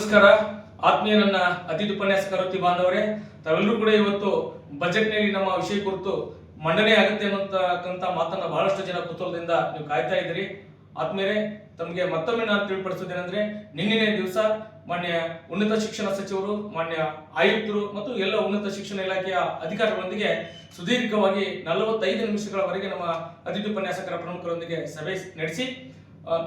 ನಮಸ್ಕಾರ ಆತ್ಮೀಯ ನನ್ನ ಅತಿಥಿ ಉಪನ್ಯಾಸಕರು ಬಾಂಧವರೇ, ತಾವೆಲ್ಲರೂ ಕೂಡ ಇವತ್ತು ಬಜೆಟ್ನಲ್ಲಿ ನಮ್ಮ ವಿಷಯ ಕುರಿತು ಮಂಡನೆ ಆಗುತ್ತೆ ಅನ್ನೋಂತ ಮಾತನ್ನ ಬಹಳಷ್ಟು ಜನ ಕುತೂಹಲದಿಂದ ನೀವು ಕಾಯ್ತಾ ಇದ್ದೀರಿ. ಆತ್ಮೀಯರೇ, ತಮಗೆ ಮತ್ತೊಮ್ಮೆ ನಾನು ತಿಳಿಪಡಿಸುವುದೇನೆಂದ್ರೆ, ನಿನ್ನೆ ದಿವಸ ಮಾನ್ಯ ಉನ್ನತ ಶಿಕ್ಷಣ ಸಚಿವರು, ಮಾನ್ಯ ಆಯುಕ್ತರು ಮತ್ತು ಎಲ್ಲ ಉನ್ನತ ಶಿಕ್ಷಣ ಇಲಾಖೆಯ ಅಧಿಕಾರಿಗಳೊಂದಿಗೆ ಸುದೀರ್ಘವಾಗಿ 45 ನಿಮಿಷಗಳವರೆಗೆ ನಮ್ಮ ಅತಿಥಿ ಉಪನ್ಯಾಸಕರ ಪ್ರಮುಖರೊಂದಿಗೆ ಸಭೆ ನಡೆಸಿ,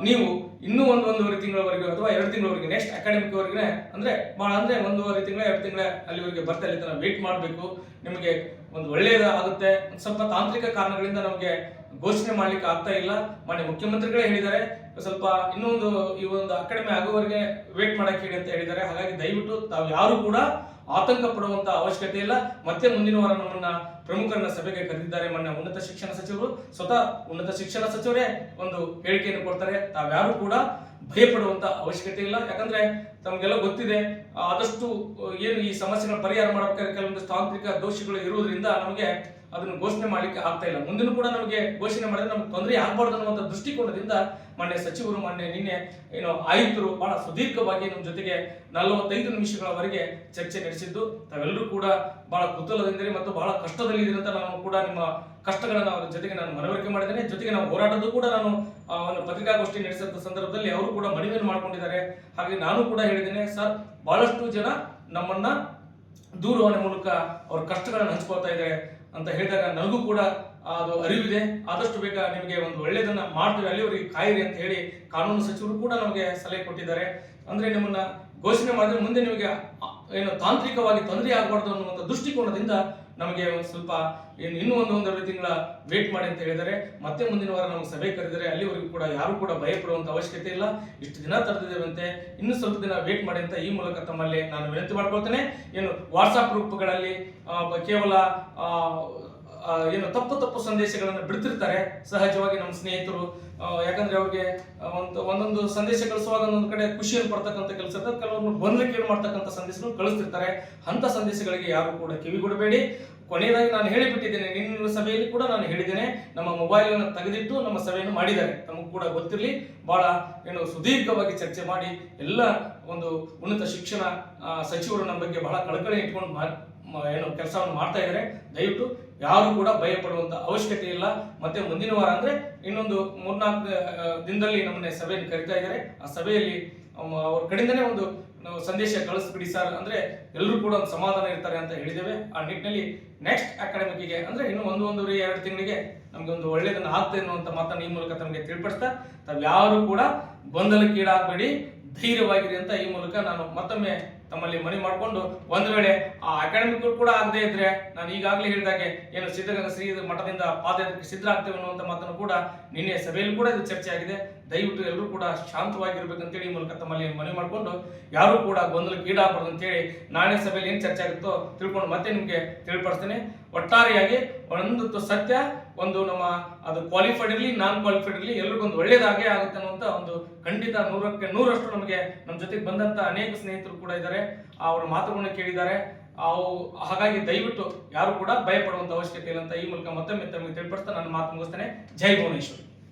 ನೀವು ಇನ್ನೂ ಒಂದೂವರೆ ತಿಂಗಳವರೆಗೆ ಅಥವಾ 2 ತಿಂಗಳವರೆಗೆ ನೆಕ್ಸ್ಟ್ ಅಕಾಡೆಮಿಕ್ ವರೆಗೆ ಅಂದ್ರೆ 1.5 ತಿಂಗಳ 2 ತಿಂಗಳ ಅಲ್ಲಿವರೆಗೆ ಬರ್ತಾ ಇಲ್ಲ, ನಾವು ವೇಟ್ ಮಾಡಬೇಕು. ನಿಮಗೆ ಒಂದು ಒಳ್ಳೆಯದಾಗುತ್ತೆ. ಸ್ವಲ್ಪ ತಾಂತ್ರಿಕ ಕಾರಣಗಳಿಂದ ನಮಗೆ ಘೋಷಣೆ ಮಾಡ್ಲಿಕ್ಕೆ ಆಗ್ತಾ ಇಲ್ಲ. ಮಾನ್ಯ ಮುಖ್ಯಮಂತ್ರಿಗಳೇ ಹೇಳಿದ್ದಾರೆ, ಸ್ವಲ್ಪ ಇನ್ನೊಂದು ಈ ಒಂದು ಅಕಾಡೆಮಿ ಆಗುವವರೆಗೆ ವೇಟ್ ಮಾಡಕ್ಕೆ ಹೇಳಿ ಅಂತ ಹೇಳಿದ್ದಾರೆ. ಹಾಗಾಗಿ ದಯವಿಟ್ಟು ತಾವು ಯಾರು ಕೂಡ ಆತಂಕ ಪಡುವಂತ ಅವಶ್ಯಕತೆ ಇಲ್ಲ. ಮತ್ತೆ ಮುಂದಿನ ವಾರ ನಮ್ಮನ್ನ ಪ್ರಮುಖರನ್ನ ಸಭೆಗೆ ಕರೆದಿದ್ದಾರೆ ಮಾನ್ಯ ಉನ್ನತ ಶಿಕ್ಷಣ ಸಚಿವರು. ಸ್ವತಃ ಉನ್ನತ ಶಿಕ್ಷಣ ಸಚಿವರೇ ಒಂದು ಹೇಳಿಕೆಯನ್ನು ಕೊಡ್ತಾರೆ. ತಾವ್ಯಾರು ಕೂಡ ಭಯ ಪಡುವಂತ ಅವಶ್ಯಕತೆ ಇಲ್ಲ. ಯಾಕಂದ್ರೆ ತಮಗೆಲ್ಲ ಗೊತ್ತಿದೆ, ಆದಷ್ಟು ಏನು ಈ ಸಮಸ್ಯೆಗಳ ಪರಿಹಾರ ಮಾಡಬೇಕಾದ್ರೆ ಕೆಲವೊಂದು ತಾಂತ್ರಿಕ ದೋಷಗಳು ಇರುವುದರಿಂದ ನಮಗೆ ಅದನ್ನು ಘೋಷಣೆ ಮಾಡ್ಲಿಕ್ಕೆ ಆಗ್ತಾ ಇಲ್ಲ. ಮುಂದಿನ ಕೂಡ ನಮಗೆ ಘೋಷಣೆ ಮಾಡಿದ್ರೆ ನಮ್ಗೆ ತೊಂದರೆ ಆಗ್ಬಾರ್ದು ಅನ್ನುವಂಥ ದೃಷ್ಟಿಕೋನದಿಂದ ಮಾನ್ಯ ಸಚಿವರು, ನಿನ್ನೆ ಆಯುಕ್ತರು ಬಹಳ ಸುದೀರ್ಘವಾಗಿ ನಮ್ಮ ಜೊತೆಗೆ 45 ನಿಮಿಷಗಳವರೆಗೆ ಚರ್ಚೆ ನಡೆಸಿದ್ದು, ತಾವೆಲ್ಲರೂ ಕೂಡ ಬಹಳ ಕುತೂಹಲದಿಂದಿರಿ ಮತ್ತು ಬಹಳ ಕಷ್ಟದಲ್ಲಿದ್ದೀರಿ ಅಂತ ನಾನು ಕೂಡ ನಿಮ್ಮ ಕಷ್ಟಗಳನ್ನ ಅವರ ಜೊತೆಗೆ ನಾನು ಮನವರಿಕೆ ಮಾಡಿದ್ದೇನೆ. ಜೊತೆಗೆ ನಾವು ಹೋರಾಟದ್ದು ಕೂಡ ನಾನು ಒಂದು ಪತ್ರಿಕಾಗೋಷ್ಠಿ ನಡೆಸಿದ ಸಂದರ್ಭದಲ್ಲಿ ಅವರು ಕೂಡ ಮನವಿಯನ್ನು ಮಾಡ್ಕೊಂಡಿದ್ದಾರೆ. ಹಾಗೆ ನಾನು ಕೂಡ ಹೇಳಿದ್ದೇನೆ, ಸರ್, ಬಹಳಷ್ಟು ಜನ ನಮ್ಮನ್ನ ದೂರವಾಣಿ ಮೂಲಕ ಅವ್ರ ಕಷ್ಟಗಳನ್ನು ಹಂಚ್ಕೊಳ್ತಾ ಇದ್ದಾರೆ ಅಂತ ಹೇಳಿದಾಗ ನನಗೂ ಕೂಡ ಅದು ಅರಿವಿದೆ. ಆದಷ್ಟು ಬೇಗ ನಿಮಗೆ ಒಂದು ಒಳ್ಳೆಯದನ್ನ ಮಾಡ್ತೀವಿ, ಅಲ್ಲಿವರೆಗೆ ಕಾಯಿರಿ ಅಂತ ಹೇಳಿ ಕಾನೂನು ಸಚಿವರು ಕೂಡ ನಮಗೆ ಸಲಹೆ ಕೊಟ್ಟಿದ್ದಾರೆ. ಅಂದ್ರೆ ನಿಮ್ಮನ್ನ ಘೋಷಣೆ ಮಾಡಿದ್ರೆ ಮುಂದೆ ನಿಮಗೆ ತಾಂತ್ರಿಕವಾಗಿ ತೊಂದರೆ ಆಗಬಾರ್ದು ಅನ್ನುವಂಥ ದೃಷ್ಟಿಕೋನದಿಂದ ನಮಗೆ ಸ್ವಲ್ಪ ಇನ್ನೂ 1.5 ತಿಂಗಳ ವೇಟ್ ಮಾಡಿ ಅಂತ ಹೇಳಿದ್ದಾರೆ. ಮತ್ತೆ ಮುಂದಿನ ವಾರ ನಮಗೆ ಸಭೆ ಕರೆದಿದ್ದಾರೆ. ಅಲ್ಲಿವರೆಗೂ ಕೂಡ ಯಾರು ಕೂಡ ಭಯ ಪಡುವಂತ ಅವಶ್ಯಕತೆ ಇಲ್ಲ. ಇಷ್ಟು ದಿನ ತಡೆದಿದ್ದೇವಂತೆ, ಇನ್ನು ಸ್ವಲ್ಪ ದಿನ ವೇಟ್ ಮಾಡಿ ಅಂತ ಈ ಮೂಲಕ ತಮ್ಮಲ್ಲಿ ನಾನು ವಿನಂತಿ ಮಾಡ್ಕೊಳ್ತೇನೆ. ವಾಟ್ಸಾಪ್ ಗ್ರೂಪ್ಗಳಲ್ಲಿ ಕೇವಲ ತಪ್ಪು ಸಂದೇಶಗಳನ್ನು ಬಿಡ್ತಿರ್ತಾರೆ ಸಹಜವಾಗಿ ನಮ್ಮ ಸ್ನೇಹಿತರು. ಯಾಕಂದ್ರೆ ಅವ್ರಿಗೆ ಒಂದೊಂದು ಸಂದೇಶ ಕಳಿಸುವಾಗ ಒಂದೊಂದು ಕಡೆ ಖುಷಿಯನ್ನು ಪಡ್ತಕ್ಕಂಥ ಕೆಲಸ ಇರ್ತದೆ, ಕೆಲವೊಂದು ಗೊಂದಲಕ್ಕೆ ಮಾಡ್ತಕ್ಕಂಥ ಸಂದೇಶಗಳು ಕಳಿಸ್ತಿರ್ತಾರೆ. ಅಂತ ಸಂದೇಶಗಳಿಗೆ ಯಾರು ಕೂಡ ಕಿವಿಗೊಡಬೇಡಿ. ಕೊನೆಯದಾಗಿ ನಾನು ಹೇಳಿಬಿಟ್ಟಿದ್ದೇನೆ, ನಿನ್ನ ಸಭೆಯಲ್ಲಿ ಕೂಡ ನಾನು ಹೇಳಿದ್ದೇನೆ, ನಮ್ಮ ಮೊಬೈಲ್ ಅನ್ನು ತೆಗೆದಿಟ್ಟು ನಮ್ಮ ಸಭೆಯನ್ನು ಮಾಡಿದ್ದಾರೆ. ನಮಗೂ ಕೂಡ ಗೊತ್ತಿರಲಿ. ಬಹಳ ಸುದೀರ್ಘವಾಗಿ ಚರ್ಚೆ ಮಾಡಿ ಎಲ್ಲ ಒಂದು ಉನ್ನತ ಶಿಕ್ಷಣ ಸಚಿವರು ನಮ್ಮ ಬಗ್ಗೆ ಬಹಳ ಕಳಕಳಿ ಇಟ್ಕೊಂಡು ಕೆಲಸವನ್ನು ಮಾಡ್ತಾ ಇದ್ದಾರೆ. ದಯವಿಟ್ಟು ಯಾರು ಕೂಡ ಭಯ ಪಡುವಂತ ಅವಶ್ಯಕತೆ ಇಲ್ಲ. ಮತ್ತೆ ಮುಂದಿನ ವಾರ ಅಂದ್ರೆ ಇನ್ನೊಂದು 3-4 ದಿನದಲ್ಲಿ ನಮ್ಮನ್ನ ಸಭೆಯನ್ನು ಕರೀತಾ ಇದ್ದಾರೆ. ಆ ಸಭೆಯಲ್ಲಿ ಅವ್ರ ಕಡೆಯಿಂದನೇ ಒಂದು ಸಂದೇಶ ಕಳಿಸ್ಬಿಡಿ ಸರ್, ಅಂದ್ರೆ ಎಲ್ಲರೂ ಕೂಡ ಒಂದು ಸಮಾಧಾನ ಇರ್ತಾರೆ ಅಂತ ಹೇಳಿದ್ದೇವೆ. ಆ ನಿಟ್ಟಿನಲ್ಲಿ ನೆಕ್ಸ್ಟ್ ಅಕಾಡೆಮಿಕ್ಗೆ ಅಂದ್ರೆ ಇನ್ನು 1-1.5-2 ತಿಂಗಳಿಗೆ ನಮ್ಗೆ ಒಂದು ಒಳ್ಳೆಯದನ್ನ ಆಗ್ತದೆ ಅನ್ನುವಂತ ಮಾತನ್ನು ಈ ಮೂಲಕ ತಮಗೆ ತಿಳಿಪಡಿಸ್ತಾ, ತಾವ್ ಯಾರು ಕೂಡ ಗೊಂದಲಕ್ಕೀಡಾಗಬೇಡಿ, ಧೈರ್ಯವಾಗಿರಿ ಅಂತ ಈ ಮೂಲಕ ನಾನು ಮತ್ತೊಮ್ಮೆ ತಮ್ಮಲ್ಲಿ ಮನವಿ ಮಾಡಿಕೊಂಡು, ಒಂದು ವೇಳೆ ಆ ಅಕಾಡೆಮಿಕ್ ಕೂಡ ಆಗದೆ ಇದ್ರೆ ನಾನು ಈಗಾಗಲೇ ಹೇಳಿದಾಗೆ ಸಿದ್ಧಗಂಗಾ ಶ್ರೀ ಮಠದಿಂದ ಪಾದಯಾತ್ರೆಗೆ ಸಿದ್ಧರಾಗ್ತೇವೆ ಅನ್ನುವಂಥ ಮಾತನ್ನು ಕೂಡ ನಿನ್ನೆ ಸಭೆಯಲ್ಲಿ ಕೂಡ ಇದು ಚರ್ಚೆ ಆಗಿದೆ. ದಯವಿಟ್ಟು ಎಲ್ಲರೂ ಕೂಡ ಶಾಂತವಾಗಿರ್ಬೇಕಂತೇಳಿ ಈ ಮೂಲಕ ತಮ್ಮಲ್ಲಿ ಮನವಿ ಮಾಡಿಕೊಂಡು, ಯಾರು ಕೂಡ ಗೊಂದಲಕ್ಕೆ ಈಡಾಗಬಾರ್ದು ಅಂತೇಳಿ ನಾಳೆ ಸಭೆಯಲ್ಲಿ ಏನು ಚರ್ಚೆ ಆಗುತ್ತೋ ತಿಳ್ಕೊಂಡು ಮತ್ತೆ ನಿಮಗೆ ತಿಳಿಪಡಿಸ್ತೇನೆ. ಒಟ್ಟಾರೆಯಾಗಿ ಒಂದು ಸತ್ಯ, ಒಂದು ನಮ್ಮ ಅದು ಕ್ವಾಲಿಫೈಡ್ ಇರಲಿ ನಾನ್ ಕ್ವಾಲಿಫೈಡ್ ಇರಲಿ ಎಲ್ರಿಗೊಂದು ಒಳ್ಳೇದಾಗೇ ಆಗುತ್ತೆ ಅನ್ನುವಂಥ ಒಂದು ಖಂಡಿತ 100ಕ್ಕೆ 100ರಷ್ಟು ನಮಗೆ ನಮ್ಮ ಜೊತೆಗೆ ಬಂದಂತ ಅನೇಕ ಸ್ನೇಹಿತರು ಕೂಡ ಇದ್ದಾರೆ, ಅವರ ಮಾತುಗಳನ್ನು ಕೇಳಿದ್ದಾರೆ. ಹಾಗಾಗಿ ದಯವಿಟ್ಟು ಯಾರು ಕೂಡ ಭಯ ಪಡುವಂತ ಅವಶ್ಯಕತೆ ಇಲ್ಲ ಅಂತ ಈ ಮೂಲಕ ಮತ್ತೊಮ್ಮೆ ತಮಗೆ ತಿಳಿಪಡಿಸ್ತಾ ನನ್ನ ಮಾತು ಮುಗಿಸ್ತೇನೆ. ಜೈ ಭುವನೇಶ್ವರಿ.